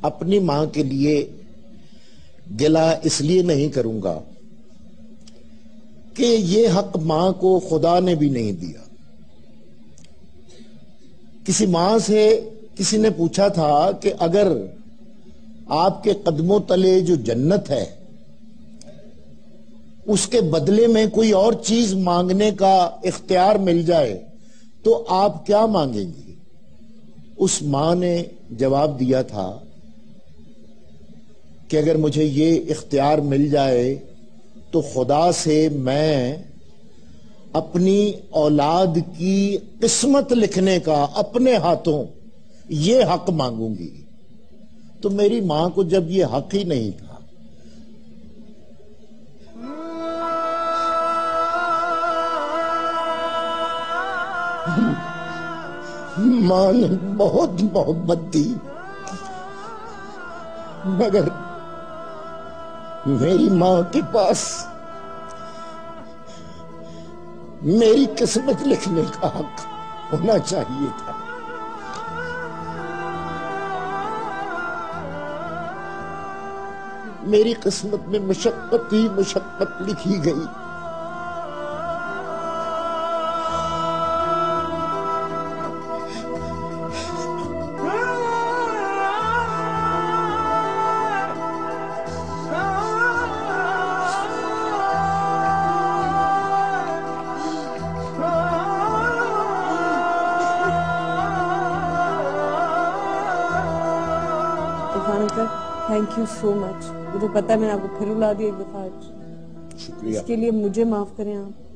अपनी मां के लिए गिला इसलिए नहीं करूंगा कि ये हक मां को खुदा ने भी नहीं दिया। किसी मां से किसी ने पूछा था कि अगर आपके कदमों तले जो जन्नत है उसके बदले में कोई और चीज मांगने का इख्तियार मिल जाए तो आप क्या मांगेंगी? उस मां ने जवाब दिया था कि अगर मुझे ये इख्तियार मिल जाए तो खुदा से मैं अपनी औलाद की किस्मत लिखने का अपने हाथों ये हक मांगूंगी। तो मेरी मां को जब ये हक ही नहीं था, मां ने बहुत मोहब्बत दी, मगर मेरी मां के पास मेरी किस्मत लिखने का हक होना चाहिए था। मेरी किस्मत में मुशक्कत ही मुशक्कत लिखी गई। Thank you so much. मुझे पता है मैंने आपको फिर रुला दिया एक दफा। शुक्रिया। इसके लिए मुझे माफ करें आप।